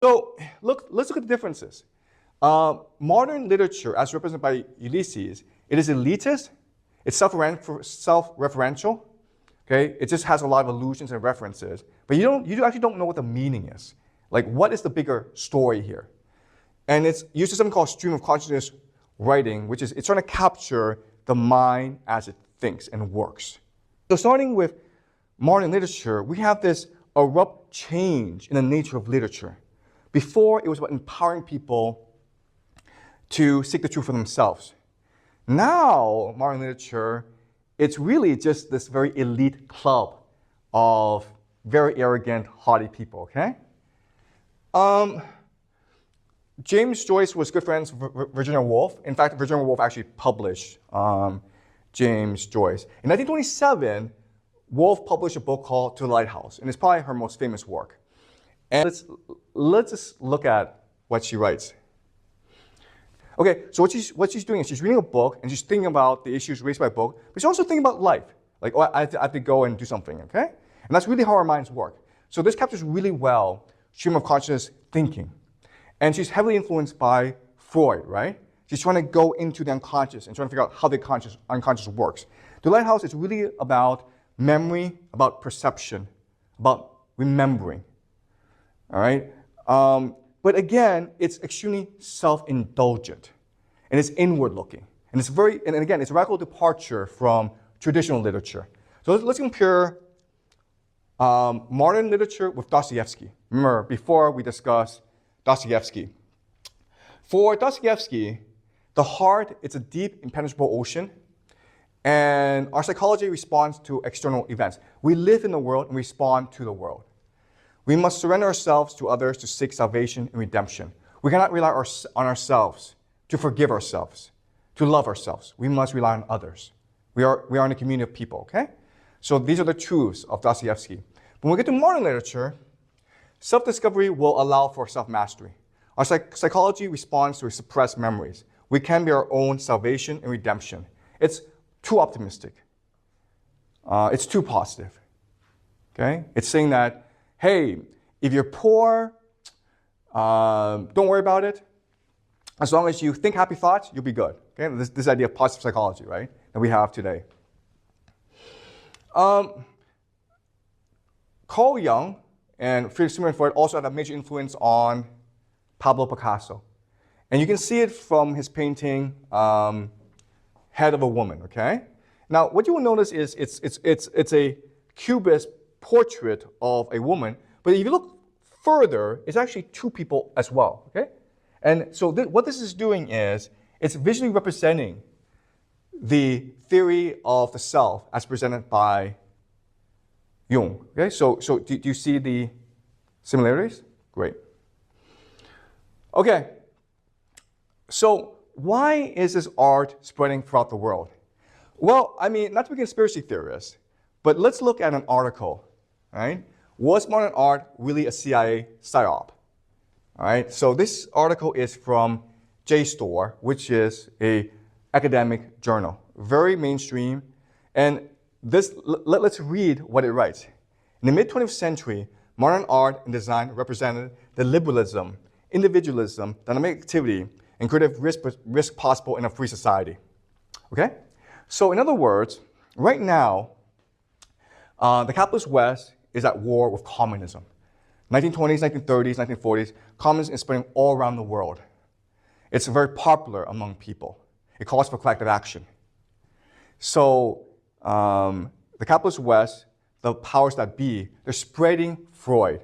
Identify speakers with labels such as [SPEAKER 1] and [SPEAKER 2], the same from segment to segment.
[SPEAKER 1] So let's look at the differences. Modern literature, as represented by Ulysses, it is elitist, it's self-referential, okay? It just has a lot of allusions and references, but you actually don't know what the meaning is. Like, what is the bigger story here? And it's uses something called stream of consciousness writing, which is it's trying to capture the mind as it thinks and works. So starting with modern literature, we have this abrupt change in the nature of literature. Before, it was about empowering people to seek the truth for themselves. Now, modern literature, it's really just this very elite club of very arrogant, haughty people, okay? James Joyce was good friends with Virginia Woolf. In fact, Virginia Woolf actually published James Joyce. In 1927, Woolf published a book called To the Lighthouse, and it's probably her most famous work. And let's just look at what she writes. Okay, so what she's doing is she's reading a book and she's thinking about the issues raised by the book, but she's also thinking about life. Like, oh, I have to go and do something, okay? And that's really how our minds work. So this captures really well stream of consciousness thinking. And she's heavily influenced by Freud, right? She's trying to go into the unconscious and trying to figure out how the unconscious works. The Lighthouse is really about memory, about perception, about remembering, all right? But again, it's extremely self-indulgent, and it's inward-looking. And it's and again, it's a radical departure from traditional literature. So let's compare modern literature with Dostoevsky. Remember, before we discussed Dostoevsky. For Dostoevsky, the heart is a deep, impenetrable ocean, and our psychology responds to external events. We live in the world and respond to the world. We must surrender ourselves to others to seek salvation and redemption. We cannot rely on ourselves to forgive ourselves, to love ourselves. We must rely on others. We are in a community of people, okay? So these are the truths of Dostoevsky. When we get to modern literature, self-discovery will allow for self-mastery. Our psychology responds to suppressed memories. We can be our own salvation and redemption. It's too optimistic. It's too positive, okay? It's saying that, hey, if you're poor, don't worry about it. As long as you think happy thoughts, you'll be good. Okay? This idea of positive psychology, right, that we have today. Carl Jung and Sigmund Freud also had a major influence on Pablo Picasso. And you can see it from his painting, Head of a Woman, okay? Now, what you will notice is it's a cubist portrait of a woman, but if you look further, it's actually two people as well, okay? And so what this is doing is it's visually representing the theory of the self as presented by Jung, okay? So do you see the similarities? Great. Okay, so why is this art spreading throughout the world? Well, I mean, not to be a conspiracy theorist, but let's look at an article, right? Was modern art really a CIA psyop? All right, so this article is from JSTOR, which is an academic journal, very mainstream. And let's read what it writes. In the mid-20th century, modern art and design represented the liberalism, individualism, dynamic activity, and creative risk possible in a free society. Okay? So in other words, right now, the capitalist West is at war with communism. 1920s, 1930s, 1940s, communism is spreading all around the world. It's very popular among people. It calls for collective action. So the capitalist West, the powers that be, they're spreading Freud.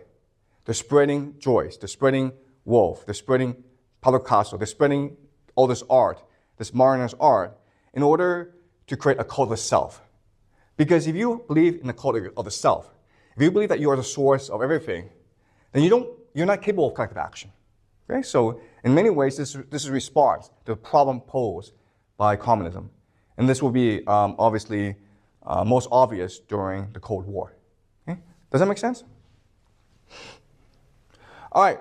[SPEAKER 1] They're spreading Joyce. They're spreading Woolf. They're spreading Pablo Picasso. They're spreading all this art, this modernist art, in order to create a cult of the self. Because if you believe in the cult of the self, if you believe that you are the source of everything, then you're not capable of collective action. Okay? So in many ways, this is a response to the problem posed by communism. And this will be obviously most obvious during the Cold War. Okay? Does that make sense? All right.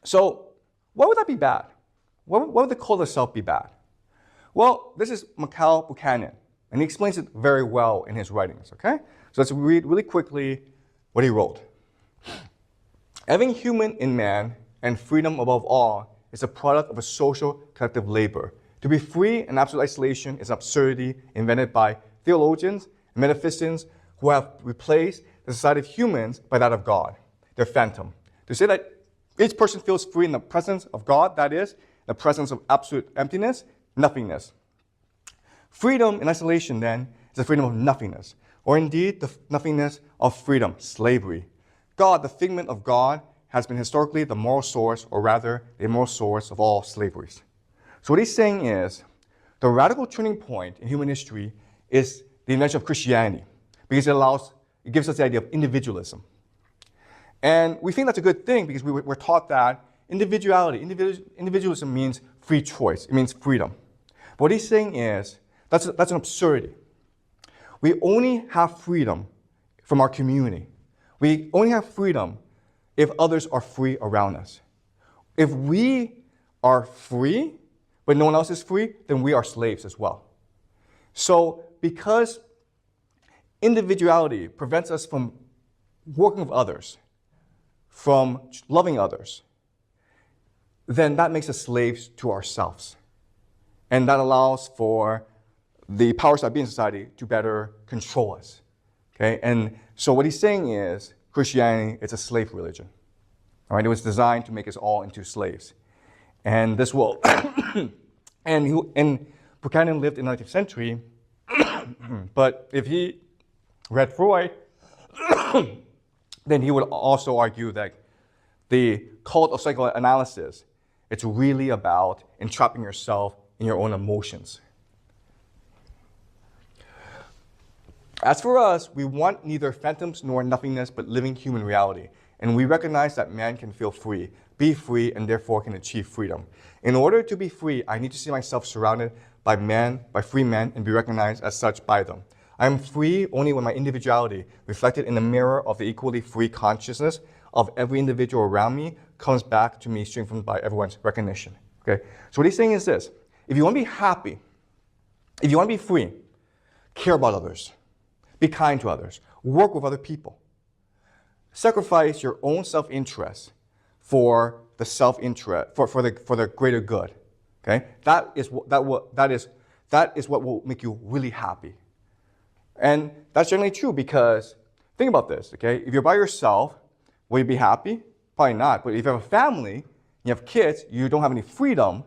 [SPEAKER 1] So why would that be bad? Why would the cult of the self be bad? Well, this is Mikhail Buchanan, and he explains it very well in his writings. Okay? So let's read really quickly what he wrote. Everything human in man and freedom above all is a product of a social collective labor. To be free in absolute isolation is an absurdity invented by theologians and metaphysicians who have replaced the society of humans by that of God, their phantom. To say that each person feels free in the presence of God, that is, the presence of absolute emptiness, nothingness. Freedom in isolation, then, is the freedom of nothingness, or indeed the nothingness of freedom, slavery. God, the figment of God, has been historically the moral source, or rather, the immoral source of all slaveries. So what he's saying is, the radical turning point in human history is the invention of Christianity, because it gives us the idea of individualism. And we think that's a good thing because we're taught that individualism means free choice. It means freedom. But what he's saying is, that's an absurdity. We only have freedom from our community. We only have freedom if others are free around us. If we are free, but no one else is free, then we are slaves as well. So because individuality prevents us from working with others, from loving others, then that makes us slaves to ourselves. And that allows for the powers that be in society to better control us. Okay? And so what he's saying is Christianity is a slave religion. All right? It was designed to make us all into slaves. And this will, and Buchanan lived in the 19th century, but if he read Freud, then he would also argue that the cult of psychoanalysis, it's really about entrapping yourself in your own emotions. As for us, we want neither phantoms nor nothingness, but living human reality. And we recognize that man can feel free, be free, and therefore can achieve freedom. In order to be free, I need to see myself surrounded by free men, and be recognized as such by them. I am free only when my individuality, reflected in the mirror of the equally free consciousness of every individual around me, comes back to me strengthened by everyone's recognition. Okay? So what he's saying is this: if you want to be happy, if you want to be free, care about others, be kind to others, work with other people, sacrifice your own self-interest for the self-interest, for the greater good. Okay? That is what will make you really happy. And that's generally true because, think about this, okay? If you're by yourself, will you be happy? Probably not. But if you have a family, you have kids, you don't have any freedom,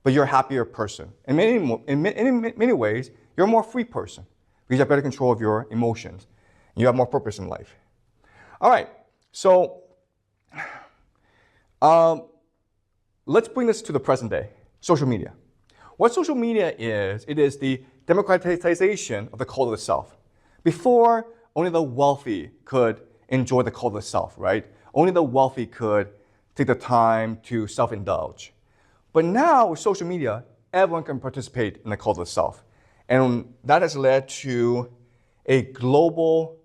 [SPEAKER 1] but you're a happier person. In many ways, you're a more free person because you have better control of your emotions. You have more purpose in life. All right, so let's bring this to the present day, social media. What social media is, it is the democratization of the cult of the self. Before, only the wealthy could enjoy the cult of the self, right? Only the wealthy could take the time to self-indulge. But now, with social media, everyone can participate in the cult of the self. And that has led to a global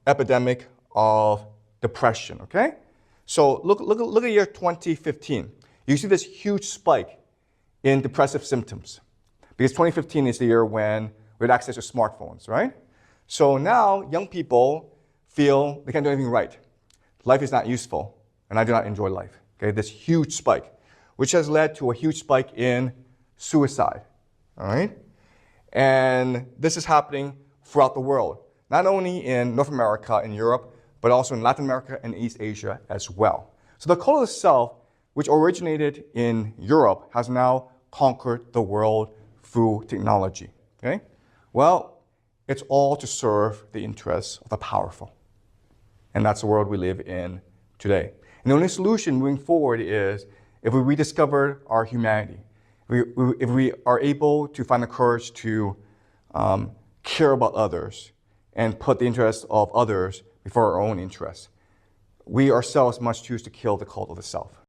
[SPEAKER 1] epidemic of depression, okay? So look at year 2015. You see this huge spike in depressive symptoms. Because 2015 is the year when we had access to smartphones, right? So now young people feel they can't do anything right. Life is not useful, and I do not enjoy life. Okay, this huge spike, which has led to a huge spike in suicide, all right? And this is happening throughout the world, not only in North America and Europe, but also in Latin America and East Asia as well. So the cult of the self, which originated in Europe, has now conquered the world through technology, okay? Well, it's all to serve the interests of the powerful. And that's the world we live in today. And the only solution moving forward is if we rediscover our humanity, if we are able to find the courage to care about others and put the interests of others before our own interests, we ourselves must choose to kill the cult of the self.